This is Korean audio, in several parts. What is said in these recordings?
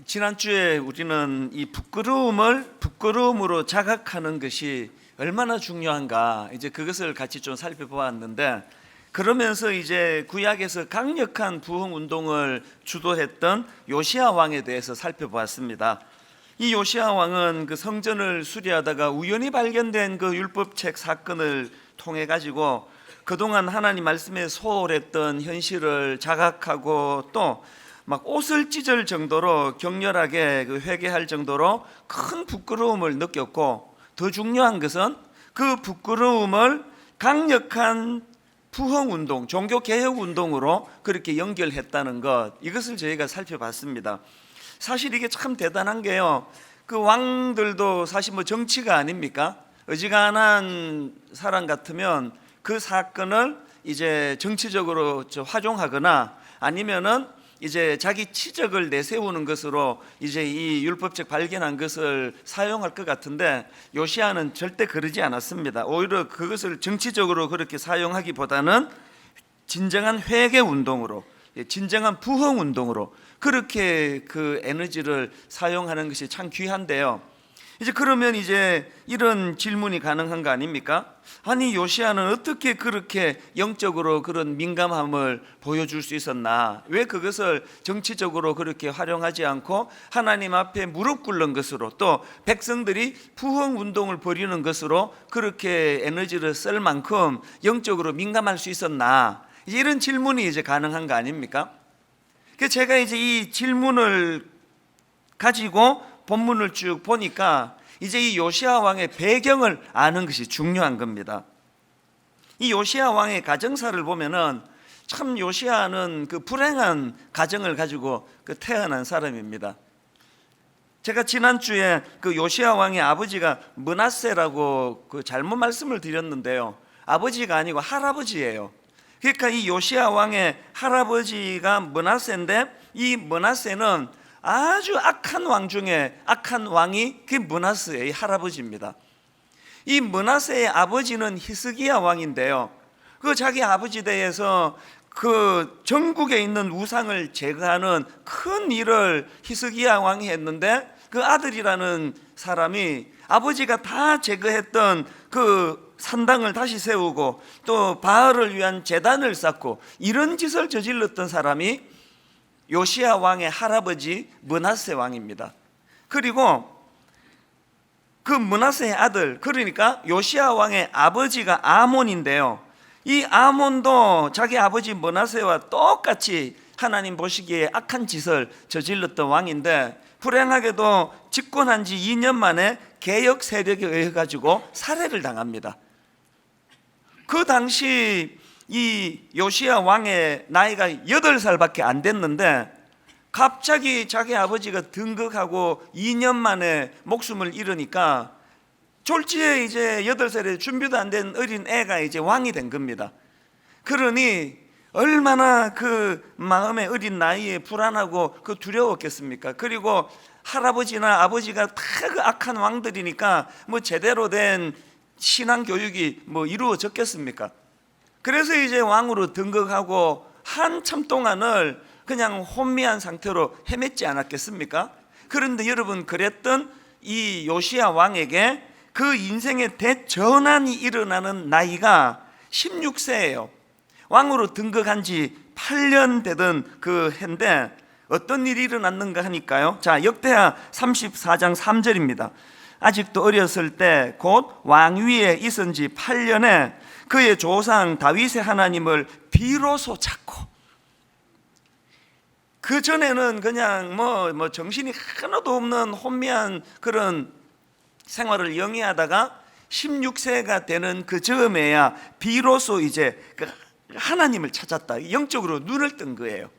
지난주에 우리는 이 부끄러움을 부끄러움으로 자각하는 것이 얼마나 중요한가 이제 그것을 같이 좀 살펴보았는데, 그러면서 이제 구약에서 강력한 부흥 운동을 주도했던 요시야 왕에 대해서 살펴보았습니다. 이 요시야 왕은 그 성전을 수리하다가 우연히 발견된 그 율법책 사건을 통해 가지고 그동안 하나님 말씀에 소홀했던 현실을 자각하고 또 막 옷을 찢을 정도로 격렬하게 회개할 정도로 큰 부끄러움을 느꼈고, 더 중요한 것은 그 부끄러움을 강력한 부흥운동, 종교개혁운동으로 그렇게 연결했다는 것, 이것을 저희가 살펴봤습니다. 사실 이게 참 대단한 게요, 그 왕들도 사실 뭐 정치가 아닙니까? 어지간한 사람 같으면 그 사건을 이제 정치적으로 활용하거나 아니면은 이제 자기 치적을 내세우는 것으로 이제 이 율법책 발견한 것을 사용할 것 같은데, 요시야는 절대 그러지 않았습니다. 오히려 그것을 정치적으로 그렇게 사용하기보다는 진정한 회개 운동으로, 진정한 부흥 운동으로 그렇게 그 에너지를 사용하는 것이 참 귀한데요. 이제 그러면 이제 이런 질문이 가능한 거 아닙니까? 아니, 요시야는 어떻게 그렇게 영적으로 그런 민감함을 보여줄 수 있었나? 왜 그것을 정치적으로 그렇게 활용하지 않고 하나님 앞에 무릎 꿇는 것으로, 또 백성들이 부흥 운동을 벌이는 것으로 그렇게 에너지를 쓸 만큼 영적으로 민감할 수 있었나? 이제 이런 질문이 이제 가능한 거 아닙니까? 그래서 제가 이제 이 질문을 가지고 본문을 쭉 보니까 이제 이 요시야 왕의 배경을 아는 것이 중요한 겁니다. 이 요시야 왕의 가정사를 보면은 참 요시야는 그 불행한 가정을 가지고 그 태어난 사람입니다. 제가 지난주에 그 요시야 왕의 아버지가 므낫세라고 그 잘못 말씀을 드렸는데요, 아버지가 아니고 할아버지예요. 그러니까 이 요시야 왕의 할아버지가 므낫세인데, 이 므낫세는 아주 악한 왕 중에 악한 왕이 그 므낫세의 할아버지입니다. 이 므낫세의 아버지는 히스기야 왕인데요, 그 자기 아버지 대에서 그 전국에 있는 우상을 제거하는 큰 일을 히스기야 왕이 했는데, 그 아들이라는 사람이 아버지가 다 제거했던 그 산당을 다시 세우고 또 바알을 위한 제단을 쌓고 이런 짓을 저질렀던 사람이 요시야 왕의 할아버지 므낫세 왕입니다. 그리고 그 므낫세의 아들, 그러니까 요시야 왕의 아버지가 아몬인데요, 이 아몬도 자기 아버지 므낫세와 똑같이 하나님 보시기에 악한 짓을 저질렀던 왕인데, 불행하게도 집권한 지 2년 만에 개역 세력에 의해 가지고 살해를 당합니다. 그 당시 이 요시야 왕의 나이가 8살밖에 안 됐는데, 갑자기 자기 아버지가 등극하고 2년 만에 목숨을 잃으니까 졸지에 이제 8살에 준비도 안 된 어린 애가 이제 왕이 된 겁니다. 그러니 얼마나 그 마음의 어린 나이에 불안하고 그 두려웠겠습니까? 그리고 할아버지나 아버지가 다 그 악한 왕들이니까 뭐 제대로 된 신앙 교육이 뭐 이루어졌겠습니까? 그래서 이제 왕으로 등극하고 한참 동안을 그냥 혼미한 상태로 헤맸지 않았겠습니까? 그런데 여러분, 그랬던 이 요시야 왕에게 그 인생의 대전환이 일어나는 나이가 16세예요. 왕으로 등극한 지 8년 되던 그 해인데 어떤 일이 일어났는가 하니까요, 자, 역대하 34장 3절입니다. 아직도 어렸을 때 곧 왕위에 있은 지 8년에 그의 조상 다윗의 하나님을 비로소 찾고, 그 전에는 그냥 뭐 정신이 하나도 없는 혼미한 그런 생활을 영위하다가 16세가 되는 그 즈음에야 비로소 이제 그 하나님을 찾았다, 영적으로 눈을 뜬 거예요.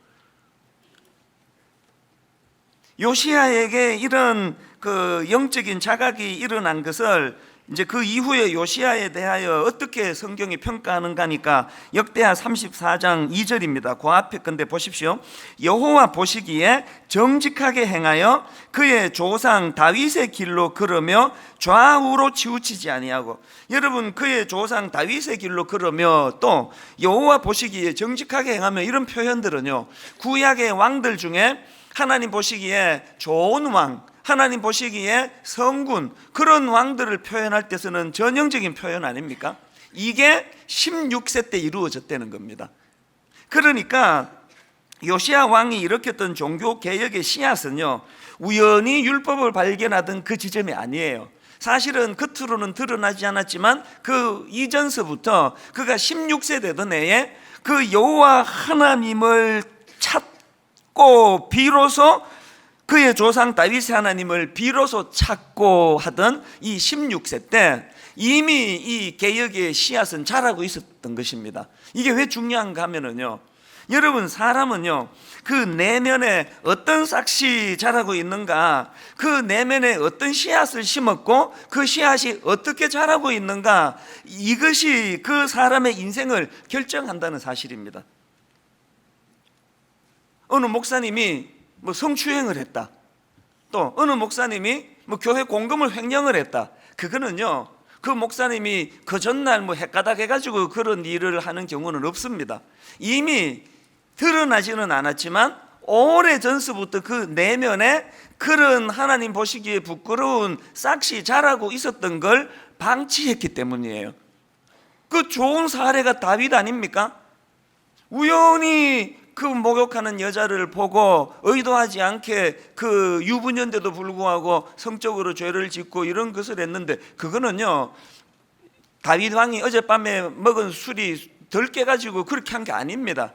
요시야에게 이런 그 영적인 자각이 일어난 것을 이제 그 이후에 요시야에 대하여 어떻게 성경이 평가하는가 하니까 역대하 34장 2절입니다. 그 앞에 건데 보십시오. 여호와 보시기에 정직하게 행하여 그의 조상 다윗의 길로 걸으며 좌우로 치우치지 아니하고, 여러분 그의 조상 다윗의 길로 걸으며 또 여호와 보시기에 정직하게 행하며, 이런 표현들은요 구약의 왕들 중에 하나님 보시기에 좋은 왕, 하나님 보시기에 성군, 그런 왕들을 표현할 때 쓰는 전형적인 표현 아닙니까? 이게 16세 때 이루어졌다는 겁니다. 그러니까 요시야 왕이 일으켰던 종교 개혁의 씨앗은요 우연히 율법을 발견하던 그 지점이 아니에요. 사실은 겉으로는 드러나지 않았지만 그 이전서부터 그가 16세 되던 해에 그 여호와 하나님을 찾고 비로소 그의 조상 다윗의 하나님을 비로소 찾고 하던 이 16세 때 이미 이 개혁의 씨앗은 자라고 있었던 것입니다. 이게 왜 중요한가 하면은요, 여러분 사람은요 그 내면에 어떤 싹이 자라고 있는가, 그 내면에 어떤 씨앗을 심었고 그 씨앗이 어떻게 자라고 있는가, 이것이 그 사람의 인생을 결정한다는 사실입니다. 어느 목사님이 성추행을 했다, 또 어느 목사님이 교회 공금을 횡령을 했다, 그거는요 그 목사님이 그 전날 헷가닥 해가지고 그런 일을 하는 경우는 없습니다. 이미 드러나지는 않았지만 오래전서부터 그 내면에 그런 하나님 보시기에 부끄러운 싹이 자라고 있었던 걸 방치했기 때문이에요. 그 좋은 사례가 다윗 아닙니까? 우연히 그 목욕하는 여자를 보고 의도하지 않게 그 유부녀인데도 불구하고 성적으로 죄를 짓고 이런 것을 했는데, 그거는요 다윗 왕이 어젯밤에 먹은 술이 덜 깨가지고 그렇게 한 게 아닙니다.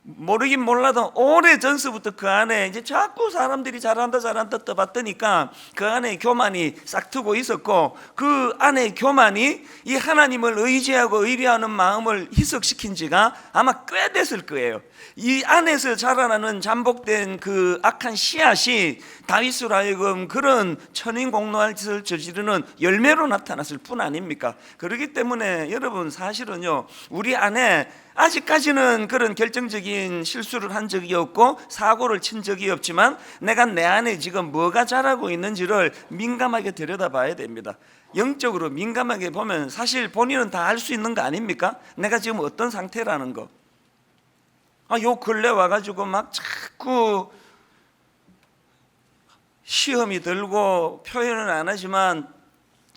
모르긴 몰라도 오래전서부터 그 안에 이제 자꾸 사람들이 잘한다 떠봤더니까 그 안에 교만이 싹트고 있었고, 그 안에 교만이 이 하나님을 의지하고 의뢰하는 마음을 희석시킨 지가 아마 꽤 됐을 거예요. 이 안에서 자라나는 잠복된 그 악한 씨앗이 다윗으로 하여금 그런 천인공노할 짓을 저지르는 열매로 나타났을 뿐 아닙니까? 그렇기 때문에 여러분 사실은요 우리 안에 아직까지는 그런 결정적인 실수를 한 적이 없고 사고를 친 적이 없지만 내가 내 안에 지금 뭐가 자라고 있는지를 민감하게 들여다봐야 됩니다. 영적으로 민감하게 보면 사실 본인은 다 알 수 있는 거 아닙니까? 내가 지금 어떤 상태라는 거. 요 근래 와가지고 막 자꾸 시험이 들고 표현은 안 하지만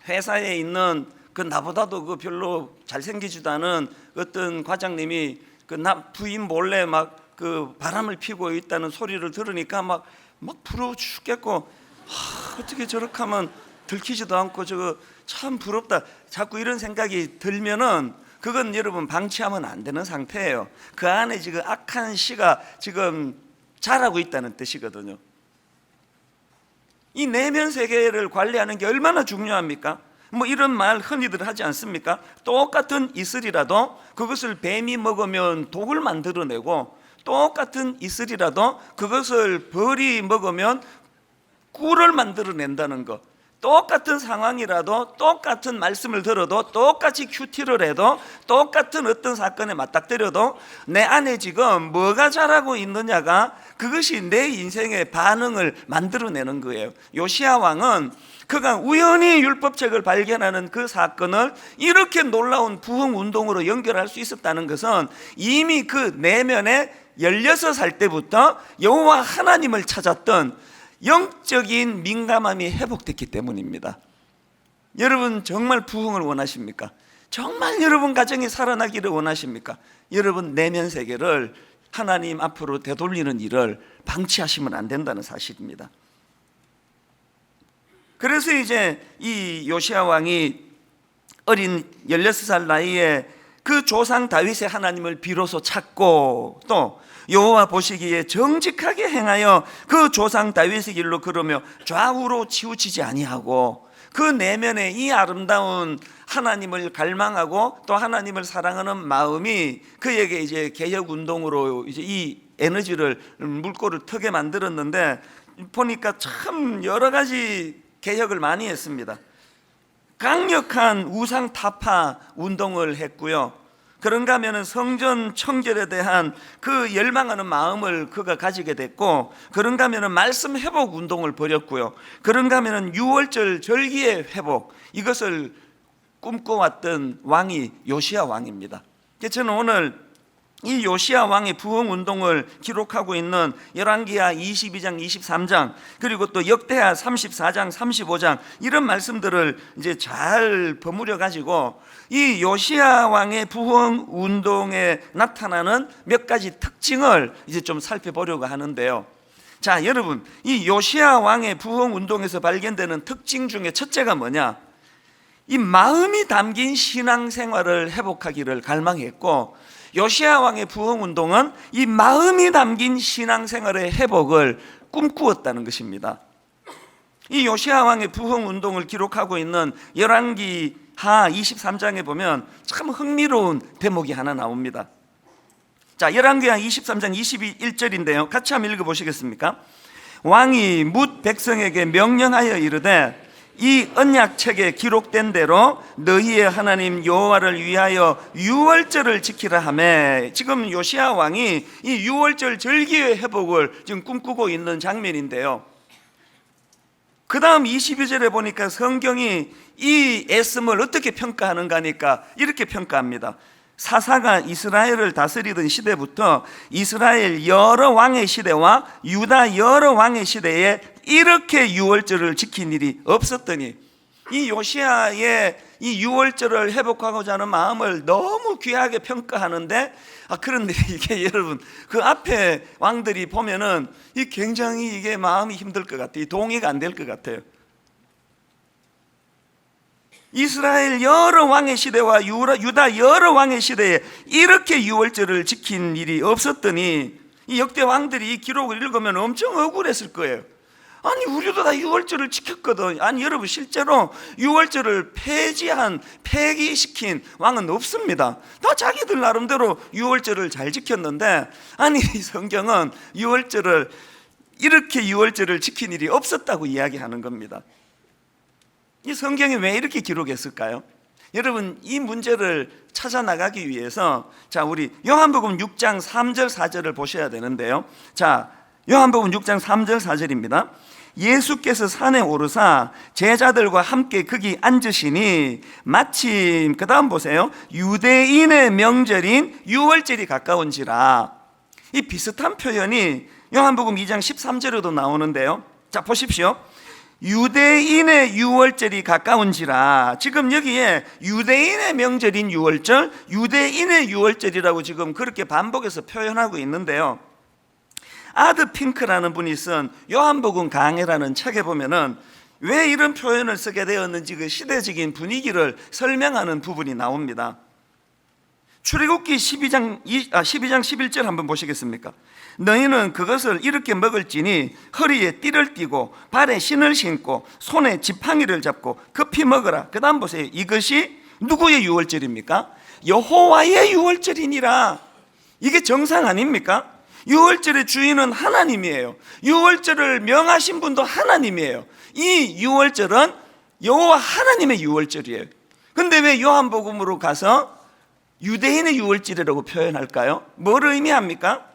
회사에 있는 그 나보다도 그 별로 잘생기지도 않은 어떤 과장님이 그 나 부인 몰래 막 그 바람을 피고 있다는 소리를 들으니까 막 부러워 죽겠고, 어떻게 저렇게 하면 들키지도 않고 저거 참 부럽다, 자꾸 이런 생각이 들면은 그건 여러분 방치하면 안 되는 상태예요. 그 안에 지금 악한 씨가 지금 자라고 있다는 뜻이거든요. 이 내면 세계를 관리하는 게 얼마나 중요합니까? 이런 말 흔히들 하지 않습니까? 똑같은 이슬이라도 그것을 뱀이 먹으면 독을 만들어내고, 똑같은 이슬이라도 그것을 벌이 먹으면 꿀을 만들어낸다는 거. 똑같은 상황이라도 똑같은 말씀을 들어도 똑같이 큐티를 해도 똑같은 어떤 사건에 맞닥뜨려도 내 안에 지금 뭐가 자라고 있느냐가 그것이 내 인생의 반응을 만들어내는 거예요. 요시야 왕은 그가 우연히 율법책을 발견하는 그 사건을 이렇게 놀라운 부흥운동으로 연결할 수 있었다는 것은 이미 그 내면에 16살 때부터 여호와 하나님을 찾았던 영적인 민감함이 회복됐기 때문입니다. 여러분 정말 부흥을 원하십니까? 정말 여러분 가정이 살아나기를 원하십니까? 여러분 내면 세계를 하나님 앞으로 되돌리는 일을 방치하시면 안 된다는 사실입니다. 그래서 이제 이 요시야 왕이 어린 16살 나이에 그 조상 다윗의 하나님을 비로소 찾고, 또 여호와 보시기에 정직하게 행하여 그 조상 다윗의 길로 걸으며 좌우로 치우치지 아니하고, 그 내면에 이 아름다운 하나님을 갈망하고 또 하나님을 사랑하는 마음이 그에게 이제 개혁 운동으로 이제 이 에너지를 물꼬를 트게 만들었는데, 보니까 참 여러 가지 개혁을 많이 했습니다. 강력한 우상 타파 운동을 했고요. 그런가 하면 성전 청결에 대한 그 열망하는 마음을 그가 가지게 됐고, 그런가 하면 말씀 회복 운동을 벌였고요. 그런가 하면 유월절 절기의 회복, 이것을 꿈꿔왔던 왕이 요시야 왕입니다. 저는 오늘 이 요시야 왕의 부흥 운동을 기록하고 있는 열왕기하 22장, 23장, 그리고 또 역대하 34장, 35장, 이런 말씀들을 이제 잘 버무려 가지고 이 요시야 왕의 부흥 운동에 나타나는 몇 가지 특징을 이제 좀 살펴보려고 하는데요. 자, 여러분, 이 요시야 왕의 부흥 운동에서 발견되는 특징 중에 첫째가 뭐냐? 이 마음이 담긴 신앙생활을 회복하기를 갈망했고, 요시야 왕의 부흥 운동은 이 마음이 담긴 신앙생활의 회복을 꿈꾸었다는 것입니다. 이 요시야 왕의 부흥 운동을 기록하고 있는 열왕기하 23장에 보면 참 흥미로운 대목이 하나 나옵니다. 자, 열왕기하 23장 21절인데요. 같이 한번 읽어보시겠습니까? 왕이 뭇 백성에게 명령하여 이르되 이 언약책에 기록된 대로 너희의 하나님 여호와를 위하여 유월절을 지키라 하매, 지금 요시야 왕이 이 유월절 절기의 회복을 지금 꿈꾸고 있는 장면인데요. 그 다음 22절에 보니까 성경이 이 애씀을 어떻게 평가하는가 하니까 이렇게 평가합니다. 사사가 이스라엘을 다스리던 시대부터 이스라엘 여러 왕의 시대와 유다 여러 왕의 시대에 이렇게 유월절을 지킨 일이 없었더니, 이 요시야의 이 유월절을 회복하고자 하는 마음을 너무 귀하게 평가하는데, 그런데 이게 여러분 그 앞에 왕들이 보면은 이 굉장히 이게 마음이 힘들 것 같아요. 동의가 안 될 것 같아요. 이스라엘 여러 왕의 시대와 유다 여러 왕의 시대에 이렇게 유월절을 지킨 일이 없었더니, 이 역대 왕들이 이 기록을 읽으면 엄청 억울했을 거예요. 아니, 우리도 다 유월절을 지켰거든. 아니, 여러분, 실제로 유월절을 폐기시킨 왕은 없습니다. 다 자기들 나름대로 유월절을 잘 지켰는데, 아니, 성경은 이렇게 유월절을 지킨 일이 없었다고 이야기하는 겁니다. 이 성경이 왜 이렇게 기록했을까요? 여러분, 이 문제를 찾아 나가기 위해서 자, 우리 요한복음 6장 3절 4절을 보셔야 되는데요. 자, 요한복음 6장 3절 4절입니다. 예수께서 산에 오르사 제자들과 함께 거기 앉으시니 마침, 그 다음 보세요, 유대인의 명절인 유월절이 가까운지라. 이 비슷한 표현이 요한복음 2장 13절에도 나오는데요. 자, 보십시오. 유대인의 유월절이 가까운지라. 지금 여기에 유대인의 명절인 유월절, 유대인의 유월절이라고 지금 그렇게 반복해서 표현하고 있는데요. 아드 핑크라는 분이 쓴 요한복음 강해라는 책에 보면은 왜 이런 표현을 쓰게 되었는지 그 시대적인 분위기를 설명하는 부분이 나옵니다. 출애굽기 12장 11절 한번 보시겠습니까? 너희는 그것을 이렇게 먹을지니 허리에 띠를 띠고 발에 신을 신고 손에 지팡이를 잡고 급히 먹으라. 그 다음 보세요. 이것이 누구의 유월절입니까? 여호와의 유월절이니라. 이게 정상 아닙니까? 유월절의 주인은 하나님이에요. 유월절을 명하신 분도 하나님이에요. 이 유월절은 여호와 하나님의 유월절이에요. 근데 왜 요한복음으로 가서 유대인의 유월절이라고 표현할까요? 뭘 의미합니까?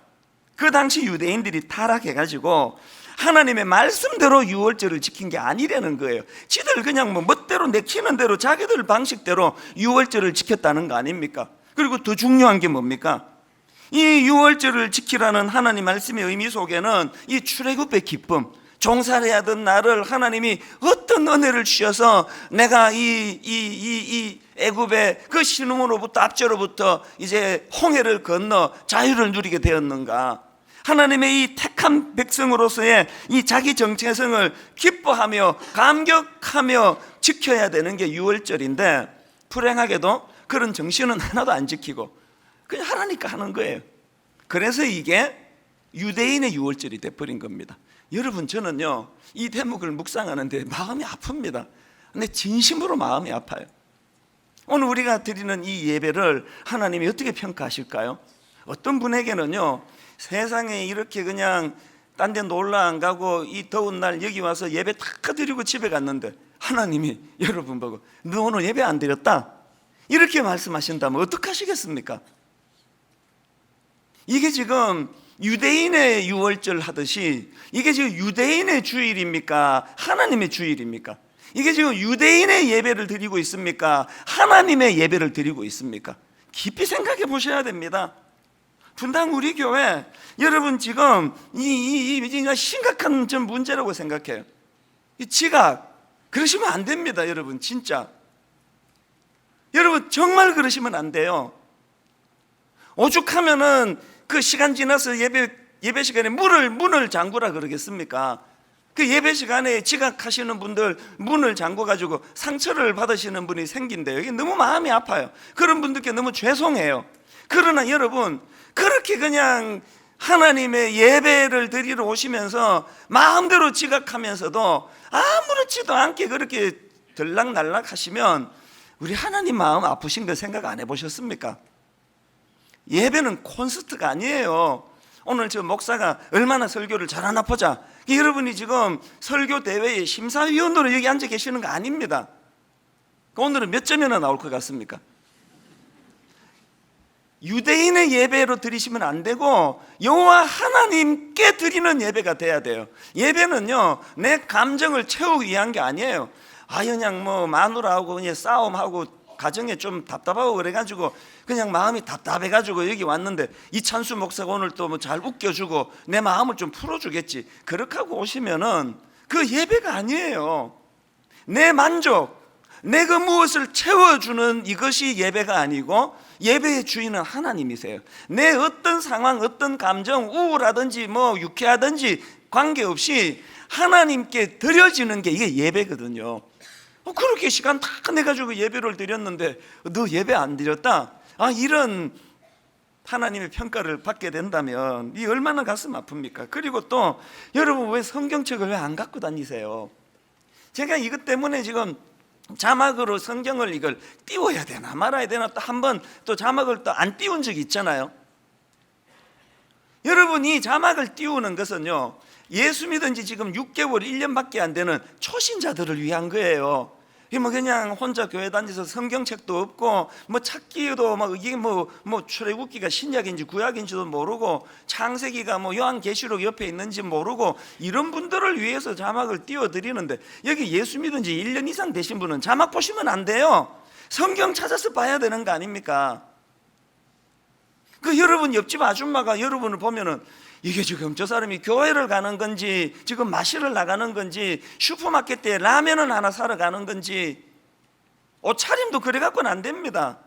그 당시 유대인들이 타락해가지고 하나님의 말씀대로 유월절을 지킨 게 아니라는 거예요. 지들 그냥 멋대로 내키는 대로 자기들 방식대로 유월절을 지켰다는 거 아닙니까? 그리고 더 중요한 게 뭡니까? 이 유월절을 지키라는 하나님 말씀의 의미 속에는 이 출애굽의 기쁨, 종살이하던 나를 하나님이 어떤 은혜를 주셔서 내가 이 애굽의 그 신흥으로부터 압제로부터 이제 홍해를 건너 자유를 누리게 되었는가. 하나님의 이 택한 백성으로서의 이 자기 정체성을 기뻐하며 감격하며 지켜야 되는 게 유월절인데, 불행하게도 그런 정신은 하나도 안 지키고 그냥 하라니까 하는 거예요. 그래서 이게 유대인의 유월절이 돼버린 겁니다. 여러분, 저는요 이 대목을 묵상하는데 마음이 아픕니다. 근데 진심으로 마음이 아파요. 오늘 우리가 드리는 이 예배를 하나님이 어떻게 평가하실까요? 어떤 분에게는요 세상에 이렇게 그냥 딴 데 놀러 안 가고 이 더운 날 여기 와서 예배 다 드리고 집에 갔는데 하나님이 여러분 보고 너 오늘 예배 안 드렸다 이렇게 말씀하신다면 어떡하시겠습니까? 이게 지금 유대인의 유월절 하듯이 이게 지금 유대인의 주일입니까? 하나님의 주일입니까? 이게 지금 유대인의 예배를 드리고 있습니까? 하나님의 예배를 드리고 있습니까? 깊이 생각해 보셔야 됩니다. 분당 우리 교회 여러분 지금 이 심각한 좀 문제라고 생각해요. 이 지각 그러시면 안 됩니다. 여러분 진짜 여러분 정말 그러시면 안 돼요. 오죽하면은 그 시간 지나서 예배 시간에 문을 잠그라 그러겠습니까? 그 예배 시간에 지각하시는 분들 문을 잠궈 가지고 상처를 받으시는 분이 생긴대요. 이게 너무 마음이 아파요. 그런 분들께 너무 죄송해요. 그러나 여러분 그렇게 그냥 하나님의 예배를 드리러 오시면서 마음대로 지각하면서도 아무렇지도 않게 그렇게 들락날락 하시면 우리 하나님 마음 아프신 거 생각 안 해보셨습니까? 예배는 콘서트가 아니에요. 오늘 저 목사가 얼마나 설교를 잘하나 보자. 여러분이 지금 설교 대회의 심사위원으로 여기 앉아 계시는 거 아닙니다. 오늘은 몇 점이나 나올 것 같습니까? 유대인의 예배로 드리시면 안 되고 여호와 하나님께 드리는 예배가 돼야 돼요. 예배는요 내 감정을 채우기 위한 게 아니에요. 그냥 뭐 마누라하고 그냥 싸움하고 가정에 좀 답답하고 그래가지고 그냥 마음이 답답해가지고 여기 왔는데 이찬수 목사가 오늘 또 뭐 잘 웃겨주고 내 마음을 좀 풀어주겠지 그렇게 하고 오시면은 그 예배가 아니에요. 내 만족 내가 무엇을 채워주는 이것이 예배가 아니고 예배의 주인은 하나님이세요. 내 어떤 상황 어떤 감정 우울하든지 뭐 유쾌하든지 관계없이 하나님께 드려지는 게 이게 예배거든요. 그렇게 시간 다 내가지고 예배를 드렸는데 너 예배 안 드렸다? 이런 하나님의 평가를 받게 된다면 이 얼마나 가슴 아픕니까? 그리고 또 여러분 왜 성경책을 왜 안 갖고 다니세요? 제가 이것 때문에 지금 자막으로 성경을 이걸 띄워야 되나 말아야 되나 또 한번 또 자막을 또 안 띄운 적이 있잖아요. 여러분이 자막을 띄우는 것은요 예수 믿은 지 지금 6개월 1년밖에 안 되는 초신자들을 위한 거예요. 뭐 그냥 혼자 교회 다니면서 성경책도 없고 뭐 찾기도 막 이게 뭐 출애굽기가 신약인지 구약인지도 모르고 창세기가 뭐 요한계시록 옆에 있는지 모르고 이런 분들을 위해서 자막을 띄워드리는데 여기 예수 믿은 지 1년 이상 되신 분은 자막 보시면 안 돼요. 성경 찾아서 봐야 되는 거 아닙니까? 그 여러분 옆집 아줌마가 여러분을 보면은 이게 지금 저 사람이 교회를 가는 건지 지금 마시러 나가는 건지 슈퍼마켓에 라면을 하나 사러 가는 건지 옷차림도 그래 갖고는 안 됩니다.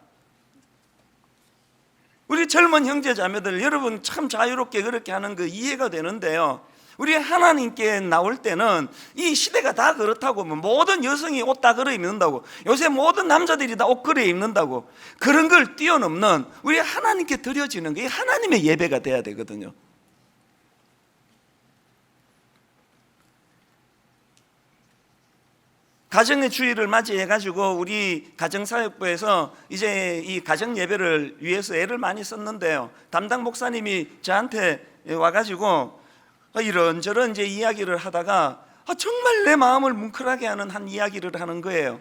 우리 젊은 형제 자매들 여러분 참 자유롭게 그렇게 하는 거 이해가 되는데요 우리 하나님께 나올 때는 이 시대가 다 그렇다고 모든 여성이 옷 다 그려 입는다고 요새 모든 남자들이 다 옷 그려 입는다고 그런 걸 뛰어넘는 우리 하나님께 드려지는 게 하나님의 예배가 돼야 되거든요. 가정의 주일을 맞이해 가지고 우리 가정사역부에서 이제 이 가정 예배를 위해서 애를 많이 썼는데요 담당 목사님이 저한테 와가지고 이런저런 이제 이야기를 하다가 정말 내 마음을 뭉클하게 하는 한 이야기를 하는 거예요.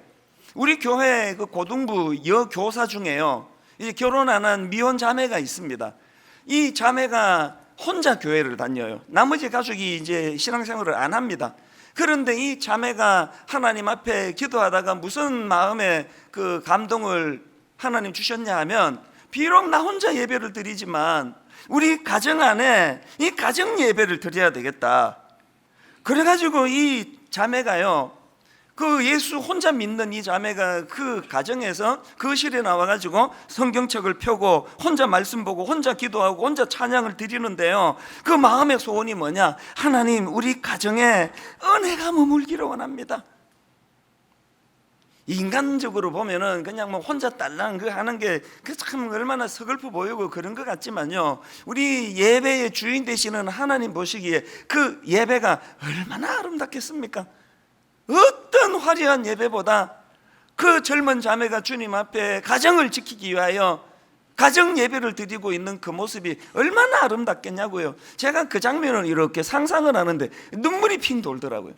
우리 교회 그 고등부 여교사 중에요 이제 결혼 안 한 미혼 자매가 있습니다. 이 자매가 혼자 교회를 다녀요. 나머지 가족이 이제 신앙생활을 안 합니다. 그런데 이 자매가 하나님 앞에 기도하다가 무슨 마음에 그 감동을 하나님 주셨냐 하면 비록 나 혼자 예배를 드리지만 우리 가정 안에 이 가정 예배를 드려야 되겠다. 그래가지고 이 자매가요 그 예수 혼자 믿는 이 자매가 그 가정에서 거실에 나와가지고 성경책을 펴고 혼자 말씀 보고 혼자 기도하고 혼자 찬양을 드리는데요 그 마음의 소원이 뭐냐? 하나님 우리 가정에 은혜가 머물기를 원합니다. 인간적으로 보면은 그냥 뭐 혼자 딸랑 그 하는 게 참 얼마나 서글퍼 보이고 그런 것 같지만요 우리 예배의 주인 되시는 하나님 보시기에 그 예배가 얼마나 아름답겠습니까? 어떤 화려한 예배보다 그 젊은 자매가 주님 앞에 가정을 지키기 위하여 가정 예배를 드리고 있는 그 모습이 얼마나 아름답겠냐고요. 제가 그 장면을 이렇게 상상을 하는데 눈물이 핑 돌더라고요.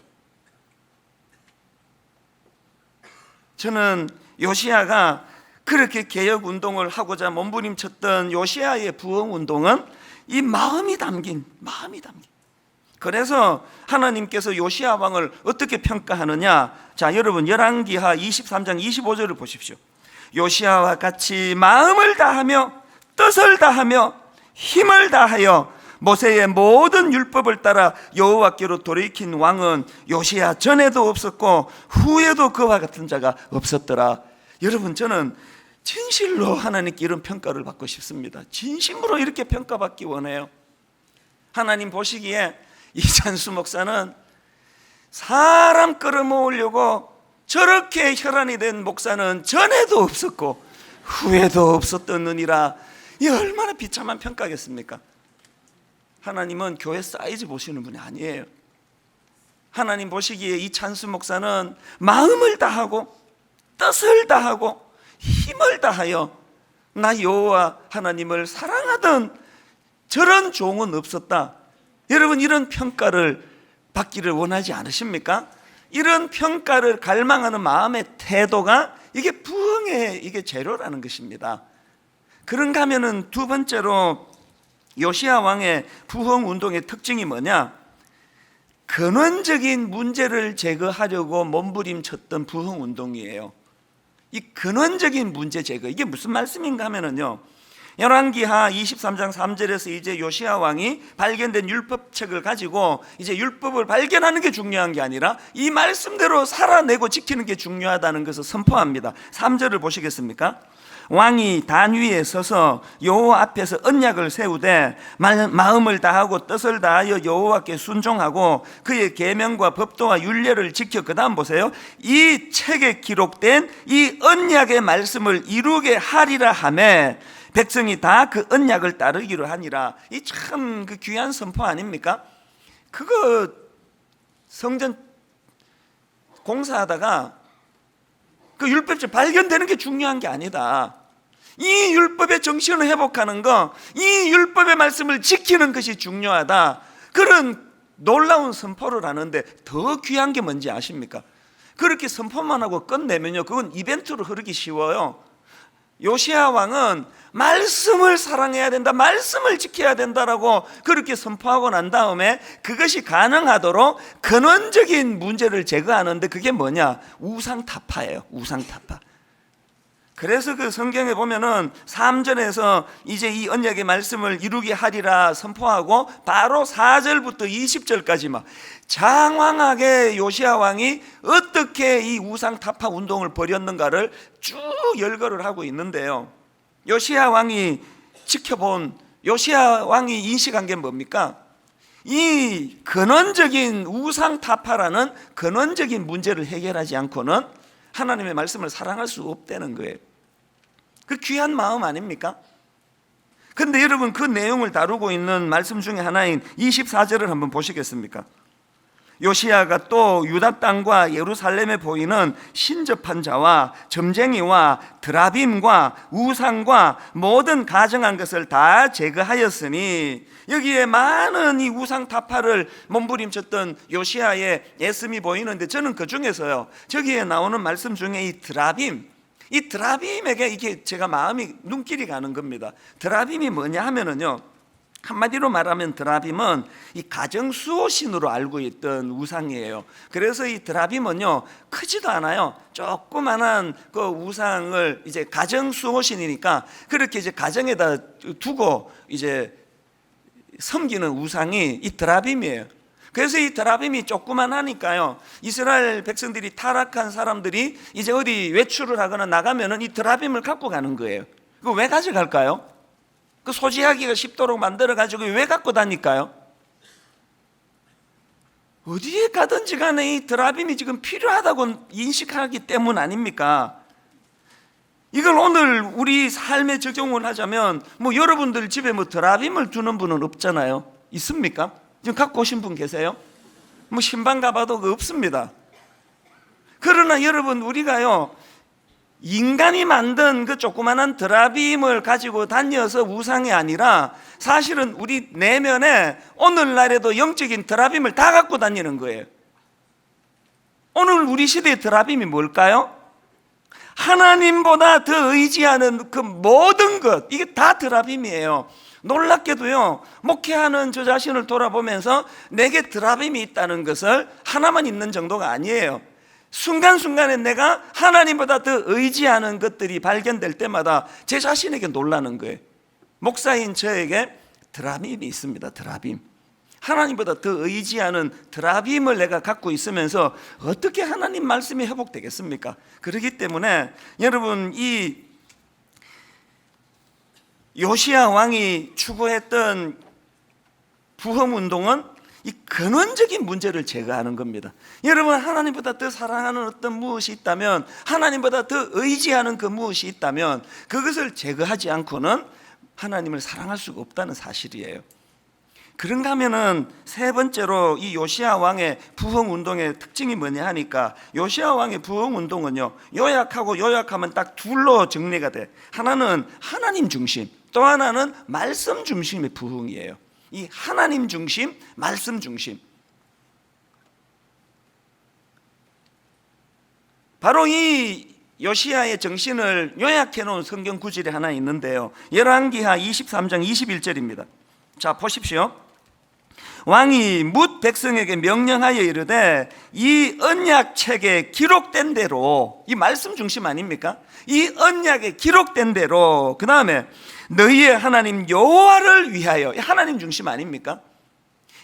저는 요시야가 그렇게 개혁 운동을 하고자 몸부림쳤던 요시야의 부흥 운동은 이 마음이 담긴. 그래서 하나님께서 요시야 왕을 어떻게 평가하느냐? 자, 여러분 열왕기하 23장 25절을 보십시오. 요시야와 같이 마음을 다하며 뜻을 다하며 힘을 다하여 모세의 모든 율법을 따라 여호와께로 돌이킨 왕은 요시야 전에도 없었고 후에도 그와 같은 자가 없었더라. 여러분, 저는 진실로 하나님께 이런 평가를 받고 싶습니다. 진심으로 이렇게 평가받기 원해요. 하나님 보시기에 이찬수 목사는 사람 끌어모으려고 저렇게 혈안이 된 목사는 전에도 없었고 후에도 없었더느니라. 이 얼마나 비참한 평가겠습니까? 하나님은 교회 사이즈 보시는 분이 아니에요. 하나님 보시기에 이찬수 목사는 마음을 다하고 뜻을 다하고 힘을 다하여 나 여호와 하나님을 사랑하던 저런 종은 없었다. 여러분, 이런 평가를 받기를 원하지 않으십니까? 이런 평가를 갈망하는 마음의 태도가 이게 부흥의 이게 재료라는 것입니다. 그런가 하면은 두 번째로 요시야 왕의 부흥 운동의 특징이 뭐냐? 근원적인 문제를 제거하려고 몸부림쳤던 부흥 운동이에요. 이 근원적인 문제 제거, 이게 무슨 말씀인가 하면은요, 열왕기하 23장 3절에서 이제 요시야 왕이 발견된 율법책을 가지고 이제 율법을 발견하는 게 중요한 게 아니라 이 말씀대로 살아내고 지키는 게 중요하다는 것을 선포합니다. 3절을 보시겠습니까? 왕이 단 위에 서서 여호와 앞에서 언약을 세우되 마음을 다하고 뜻을 다하여 여호와께 순종하고 그의 계명과 법도와 율례를 지켜, 그 다음 보세요, 이 책에 기록된 이 언약의 말씀을 이루게 하리라 하매 백성이 다 그 언약을 따르기로 하니라. 이 참 그 귀한 선포 아닙니까? 그거 성전 공사하다가 그 율법책 발견되는 게 중요한 게 아니다. 이 율법의 정신을 회복하는 거, 이 율법의 말씀을 지키는 것이 중요하다. 그런 놀라운 선포를 하는데 더 귀한 게 뭔지 아십니까? 그렇게 선포만 하고 끝내면요, 그건 이벤트로 흐르기 쉬워요. 요시야 왕은 말씀을 사랑해야 된다, 말씀을 지켜야 된다라고 그렇게 선포하고 난 다음에 그것이 가능하도록 근원적인 문제를 제거하는데 그게 뭐냐? 우상타파예요. 우상타파. 그래서 그 성경에 보면은 3절에서 이제 이 언약의 말씀을 이루게 하리라 선포하고 바로 4절부터 20절까지 막 장황하게 요시야 왕이 어떻게 이 우상타파 운동을 벌였는가를 쭉 열거를 하고 있는데요, 요시야 왕이 지켜본, 요시야 왕이 인식한 게 뭡니까? 이 근원적인 우상타파라는 근원적인 문제를 해결하지 않고는 하나님의 말씀을 사랑할 수 없다는 거예요. 그 귀한 마음 아닙니까? 근데 여러분, 그 내용을 다루고 있는 말씀 중에 하나인 24절을 한번 보시겠습니까? 요시야가 또 유다 땅과 예루살렘에 보이는 신접한 자와 점쟁이와 드라빔과 우상과 모든 가증한 것을 다 제거하였으니, 여기에 많은 이 우상타파를 몸부림쳤던 요시야의 애씀이 보이는데, 저는 그 중에서요, 저기에 나오는 말씀 중에 이 드라빔, 이 드라빔에게 이게 제가 마음이 눈길이 가는 겁니다. 드라빔이 뭐냐 하면은요, 한마디로 말하면 드라빔은 이 가정 수호신으로 알고 있던 우상이에요. 그래서 이 드라빔은요, 크지도 않아요. 조그만한 그 우상을 이제 가정 수호신이니까 그렇게 이제 가정에다 두고 이제 섬기는 우상이 이 드라빔이에요. 그래서 이 드라빔이 조그만하니까요, 이스라엘 백성들이 타락한 사람들이 이제 어디 외출을 하거나 나가면은 이 드라빔을 갖고 가는 거예요. 그거 왜 가져갈까요? 그 소지하기가 쉽도록 만들어가지고 왜 갖고 다닐까요? 어디에 가든지 간에 이 드라빔이 지금 필요하다고 인식하기 때문 아닙니까? 이걸 오늘 우리 삶에 적용을 하자면, 뭐 여러분들 집에 뭐 드라빔을 두는 분은 없잖아요. 있습니까? 지금 갖고 오신 분 계세요? 뭐 신방 가봐도 그 없습니다. 그러나 여러분, 우리가요, 인간이 만든 그 조그만한 드라빔을 가지고 다녀서 우상이 아니라 사실은 우리 내면에 오늘날에도 영적인 드라빔을 다 갖고 다니는 거예요. 오늘 우리 시대의 드라빔이 뭘까요? 하나님보다 더 의지하는 그 모든 것, 이게 다 드라빔이에요. 놀랍게도요, 목회하는 저 자신을 돌아보면서 내게 드라빔이 있다는 것을 하나만 있는 정도가 아니에요. 순간순간에 내가 하나님보다 더 의지하는 것들이 발견될 때마다 제 자신에게 놀라는 거예요. 목사인 저에게 드라빔이 있습니다. 드라빔. 하나님보다 더 의지하는 드라빔을 내가 갖고 있으면서 어떻게 하나님 말씀이 회복되겠습니까? 그렇기 때문에 여러분, 이 요시야 왕이 추구했던 부흥운동은 이 근원적인 문제를 제거하는 겁니다. 여러분, 하나님보다 더 사랑하는 어떤 무엇이 있다면, 하나님보다 더 의지하는 그 무엇이 있다면 그것을 제거하지 않고는 하나님을 사랑할 수가 없다는 사실이에요. 그런가 하면은 세 번째로 이 요시야 왕의 부흥 운동의 특징이 뭐냐 하니까, 요시야 왕의 부흥 운동은요, 요약하고 요약하면 딱 둘로 정리가 돼. 하나는 하나님 중심, 또 하나는 말씀 중심의 부흥이에요. 이 하나님 중심, 말씀 중심. 바로 이 요시야의 정신을 요약해 놓은 성경 구절이 하나 있는데요, 열왕기하 23장 21절입니다. 자, 보십시오. 왕이 뭇 백성에게 명령하여 이르되 이 언약책에 기록된 대로, 이 말씀 중심 아닙니까? 이 언약에 기록된 대로, 그 다음에 너희의 하나님 여호와를 위하여, 하나님 중심 아닙니까?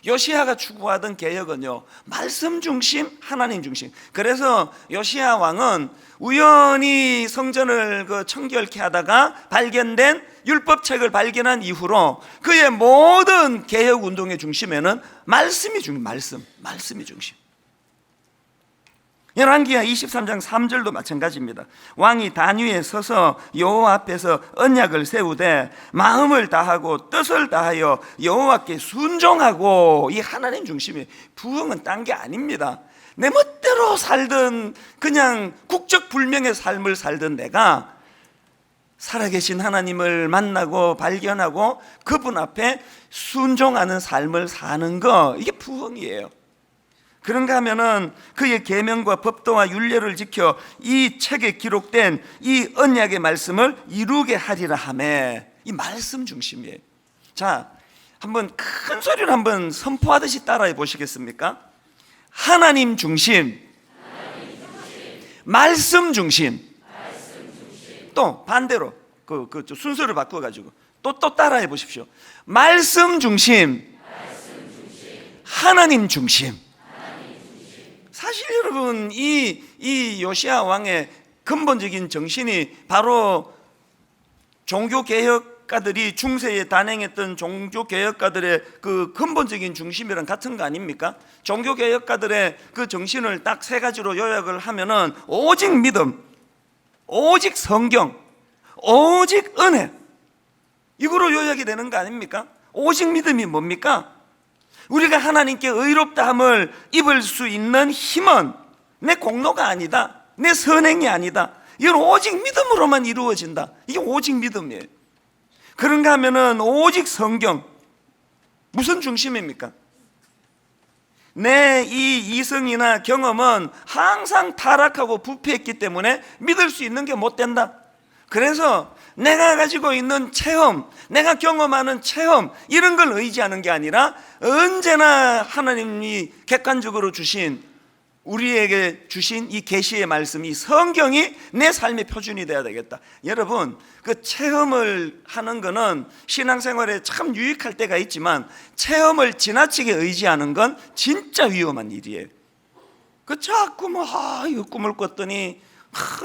요시야가 추구하던 개혁은요, 말씀 중심, 하나님 중심. 그래서 요시야 왕은 우연히 성전을 청결케 하다가 발견된 율법책을 발견한 이후로 그의 모든 개혁 운동의 중심에는 말씀이 말씀이 중심. 열왕기하 23장 3절도 마찬가지입니다. 왕이 단 위에 서서 여호와 앞에서 언약을 세우되 마음을 다하고 뜻을 다하여 여호와께 순종하고, 이 하나님 중심이, 부흥은 딴 게 아닙니다. 내 멋대로 살던, 그냥 국적불명의 삶을 살던 내가 살아계신 하나님을 만나고 발견하고 그분 앞에 순종하는 삶을 사는 거, 이게 부흥이에요. 그런가 하면은 그의 계명과 법도와 율례를 지켜 이 책에 기록된 이 언약의 말씀을 이루게 하리라 하매, 이 말씀 중심이에요. 자, 한번 큰 소리로 한번 선포하듯이 따라해 보시겠습니까? 하나님 중심, 말씀 중심. 또 반대로 그 순서를 바꿔가지고 또 따라해 보십시오. 말씀 중심, 하나님 중심. 사실 여러분, 이 요시야 왕의 근본적인 정신이 바로 종교개혁가들이 중세에 단행했던 종교개혁가들의 그 근본적인 중심이랑 같은 거 아닙니까? 종교개혁가들의 그 정신을 딱 세 가지로 요약을 하면은 오직 믿음, 오직 성경, 오직 은혜, 이거로 요약이 되는 거 아닙니까? 오직 믿음이 뭡니까? 우리가 하나님께 의롭다함을 입을 수 있는 힘은 내 공로가 아니다, 내 선행이 아니다. 이건 오직 믿음으로만 이루어진다. 이게 오직 믿음이에요. 그런가 하면은 오직 성경, 무슨 중심입니까? 내 이 이성이나 경험은 항상 타락하고 부패했기 때문에 믿을 수 있는 게 못 된다. 그래서 내가 가지고 있는 체험, 내가 경험하는 체험, 이런 걸 의지하는 게 아니라 언제나 하나님이 객관적으로 주신, 우리에게 주신 이 계시의 말씀이, 성경이 내 삶의 표준이 돼야 되겠다. 여러분, 그 체험을 하는 거는 신앙생활에 참 유익할 때가 있지만 체험을 지나치게 의지하는 건 진짜 위험한 일이에요. 그 자꾸 이거 꿈을 꿨더니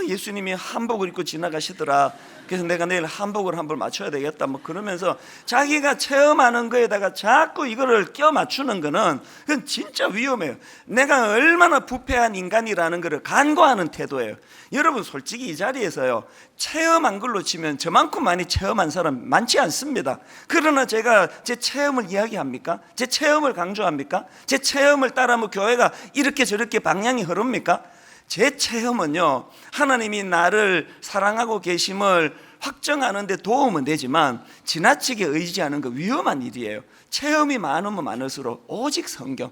예수님이 한복을 입고 지나가시더라, 그래서 내가 내일 한복을 한 벌 맞춰야 되겠다, 그러면서 자기가 체험하는 거에다가 자꾸 이거를 껴 맞추는 거는, 그건 진짜 위험해요. 내가 얼마나 부패한 인간이라는 것을 간과하는 태도예요. 여러분, 솔직히 이 자리에서요, 체험한 걸로 치면 저만큼 많이 체험한 사람 많지 않습니다. 그러나 제가 제 체험을 이야기합니까? 제 체험을 강조합니까? 제 체험을 따라하면 교회가 이렇게 저렇게 방향이 흐릅니까? 제 체험은요, 하나님이 나를 사랑하고 계심을 확정하는 데 도움은 되지만 지나치게 의지하는 거 위험한 일이에요. 체험이 많으면 많을수록 오직 성경,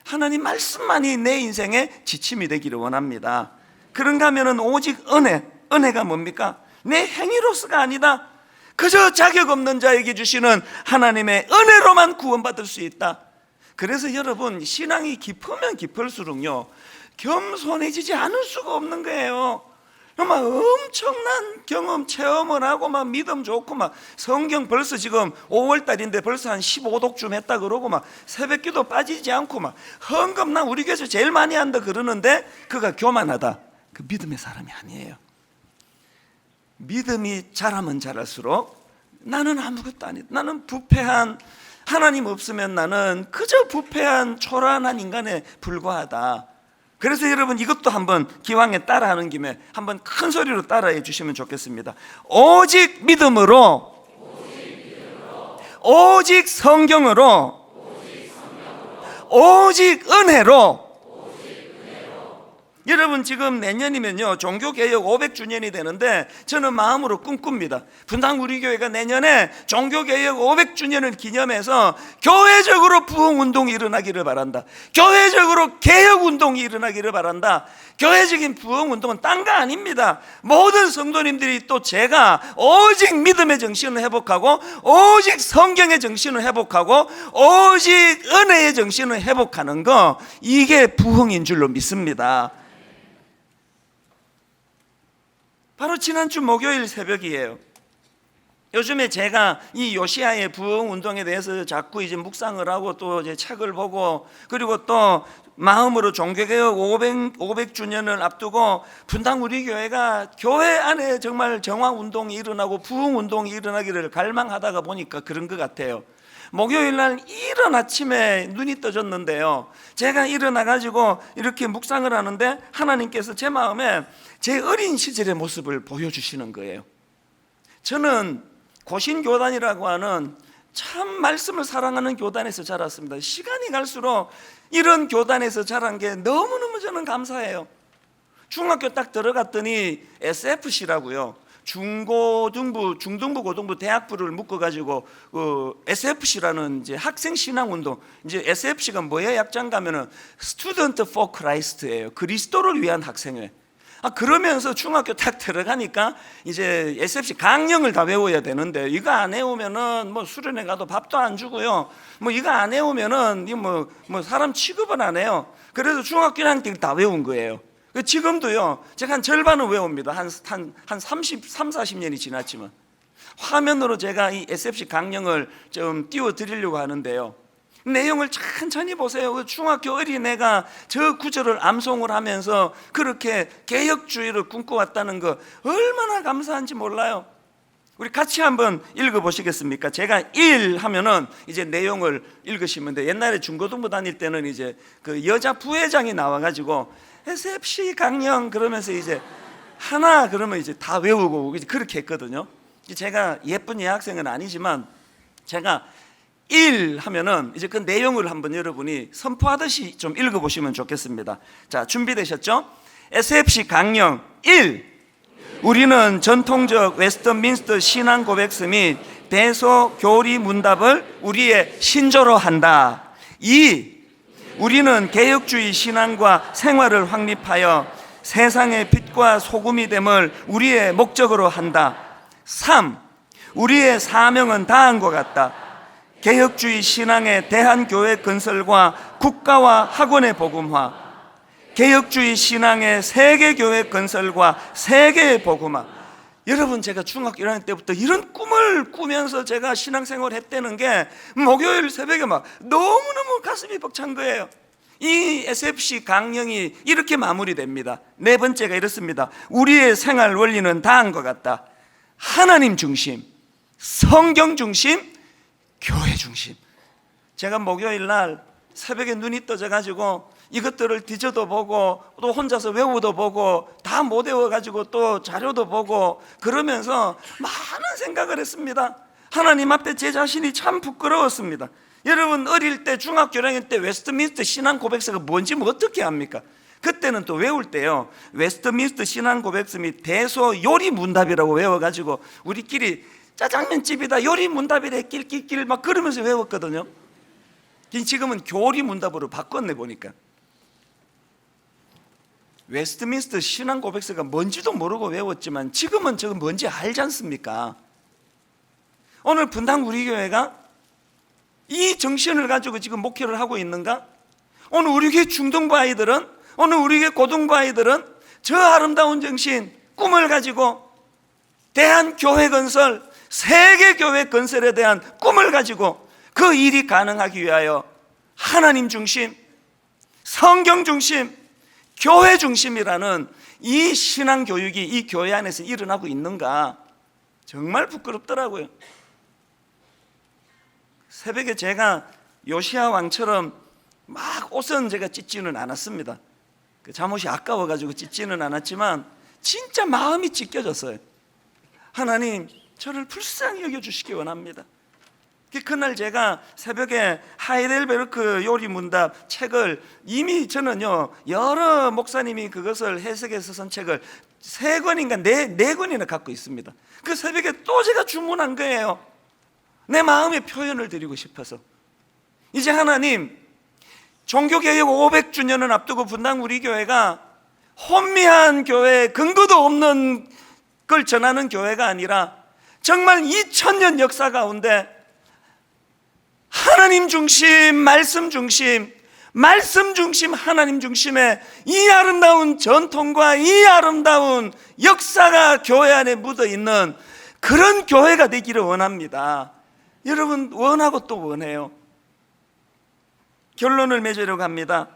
하나님 말씀만이 내 인생의 지침이 되기를 원합니다. 그런가 하면은 오직 은혜가 뭡니까? 내 행위로서가 아니다. 그저 자격 없는 자에게 주시는 하나님의 은혜로만 구원받을 수 있다. 그래서 여러분, 신앙이 깊으면 깊을수록요, 겸손해지지 않을 수가 없는 거예요. 막 엄청난 경험, 체험을 하고 막 믿음 좋고 막 성경 벌써 지금 5월달인데 벌써 한 15독쯤 했다 그러고 막 새벽기도 빠지지 않고 막 헌금 나 우리 교회에서 제일 많이 한다 그러는데 그가 교만하다. 그 믿음의 사람이 아니에요. 믿음이 자라면 자랄수록 나는 아무것도 아니다. 나는 부패한, 하나님 없으면 나는 그저 부패한 초라한 인간에 불과하다. 그래서 여러분, 이것도 한번 기왕에 따라하는 김에 한번 큰 소리로 따라해 주시면 좋겠습니다. 오직 믿음으로, 오직 성경으로, 오직 은혜로. 여러분, 지금 내년이면요 종교개혁 500주년이 되는데 저는 마음으로 꿈꿉니다. 분당 우리 교회가 내년에 종교개혁 500주년을 기념해서 교회적으로 부흥운동이 일어나기를 바란다. 교회적으로 개혁운동이 일어나기를 바란다. 교회적인 부흥운동은 딴 거 아닙니다. 모든 성도님들이 또 제가 오직 믿음의 정신을 회복하고 오직 성경의 정신을 회복하고 오직 은혜의 정신을 회복하는 거, 이게 부흥인 줄로 믿습니다. 바로 지난주 목요일 새벽이에요. 요즘에 제가 이 요시야의 부흥 운동에 대해서 자꾸 이제 묵상을 하고 또 이제 책을 보고, 그리고 또 마음으로 종교개혁 500주년을 앞두고 분당 우리 교회가 교회 안에 정말 정화 운동이 일어나고 부흥 운동이 일어나기를 갈망하다가 보니까 그런 것 같아요. 목요일 날 이른 아침에 눈이 떠졌는데요, 제가 일어나 가지고 이렇게 묵상을 하는데 하나님께서 제 마음에 제 어린 시절의 모습을 보여주시는 거예요. 저는 고신교단이라고 하는 참 말씀을 사랑하는 교단에서 자랐습니다. 시간이 갈수록 이런 교단에서 자란 게 너무너무 저는 감사해요. 중학교 딱 들어갔더니 SFC라고요, 중고등부, 중등부, 고등부, 대학부를 묶어가지고 SFC라는 이제 학생 신앙 운동, 이제 SFC가 뭐의 약자인가면은 Student for Christ예요. 그리스도를 위한 학생회. 그러면서 중학교 딱 들어가니까 이제 SFC 강령을 다 외워야 되는데, 이거 안 외우면은 뭐 수련회 가도 밥도 안 주고요, 뭐 이거 안 외우면은 뭐 사람 취급은 안 해요. 그래서 중학교 1학년 때 다 외운 거예요. 지금도요, 제가 한 절반은 외웁니다. 한 40년이 지났지만. 화면으로 제가 이 SFC 강령을 좀 띄워드리려고 하는데요, 내용을 천천히 보세요. 중학교 어린애가 저 구절을 암송을 하면서 그렇게 개혁주의를 꿈꿔왔다는 거 얼마나 감사한지 몰라요. 우리 같이 한번 읽어보시겠습니까? 제가 1 하면은 이제 내용을 읽으시면 돼요. 옛날에 중고등부 다닐 때는 이제 그 여자 부회장이 나와가지고 SFC 강령 그러면서 이제 하나 그러면 이제 다 외우고 그렇게 했거든요. 제가 예쁜 여학생은 아니지만 제가 1 하면은 이제 그 내용을 한번 여러분이 선포하듯이 좀 읽어보시면 좋겠습니다. 자, 준비되셨죠? SFC 강령 1. 우리는 전통적 웨스트민스터 신앙 고백서 및 대소 교리 문답을 우리의 신조로 한다. 2. 우리는 개혁주의 신앙과 생활을 확립하여 세상의 빛과 소금이 됨을 우리의 목적으로 한다. 3. 우리의 사명은 다음과 같다. 개혁주의 신앙의 대한교회 건설과 국가와 학원의 복음화, 개혁주의 신앙의 세계교회 건설과 세계의 복음화. 여러분, 제가 중학교 1학년 때부터 이런 꿈을 꾸면서 제가 신앙생활을 했다는 게 목요일 새벽에 막 너무너무 가슴이 벅찬 거예요. 이 SFC 강령이 이렇게 마무리됩니다. 4번째가 이렇습니다. 우리의 생활 원리는 다음과 같다. 하나님 중심, 성경 중심, 교회 중심. 제가 목요일 날 새벽에 눈이 떠져가지고 이것들을 뒤져도 보고 또 혼자서 외우도 보고 다 못 외워가지고 또 자료도 보고 그러면서 많은 생각을 했습니다. 하나님 앞에 제 자신이 참 부끄러웠습니다. 여러분, 어릴 때 중학교 1학년 때 웨스트민스터 신앙 고백서가 뭔지 뭐 어떻게 합니까? 그때는 또 외울 때요, 웨스트민스터 신앙 고백서 및 대소 요리 문답이라고 외워가지고 우리끼리 짜장면집이다 요리 문답이래 낄낄낄 막 그러면서 외웠거든요. 지금은 교리 문답으로 바꿨네 보니까. 웨스트민스터 신앙 고백서가 뭔지도 모르고 외웠지만 지금은 저거 뭔지 알지 않습니까? 오늘 분당 우리 교회가 이 정신을 가지고 지금 목회를 하고 있는가? 오늘 우리 교회 중등부 아이들은, 오늘 우리 교회 고등부 아이들은 저 아름다운 정신, 꿈을 가지고 대한교회 건설, 세계교회 건설에 대한 꿈을 가지고 그 일이 가능하기 위하여 하나님 중심, 성경 중심, 교회 중심이라는 이 신앙교육이 이 교회 안에서 일어나고 있는가? 정말 부끄럽더라고요. 새벽에 제가 요시야 왕처럼 막 옷은 제가 찢지는 않았습니다. 그 잠옷이 아까워가지고 찢지는 않았지만 진짜 마음이 찢겨졌어요. 하나님, 저를 불쌍히 여겨주시기 원합니다. 그날 제가 새벽에 하이델베르크 요리문답 책을 이미 저는요, 여러 목사님이 그것을 해석해서 쓴 책을 3권인가 4권이나 갖고 있습니다. 그 새벽에 또 제가 주문한 거예요. 내 마음의 표현을 드리고 싶어서. 이제 하나님, 종교개혁 500주년을 앞두고 분당 우리 교회가 혼미한 교회, 근거도 없는 걸 전하는 교회가 아니라 정말 2000년 역사 가운데 하나님 중심, 말씀 중심, 말씀 중심, 하나님 중심의 이 아름다운 전통과 이 아름다운 역사가 교회 안에 묻어있는 그런 교회가 되기를 원합니다. 여러분, 원하고 또 원해요. 결론을 맺으려고 합니다.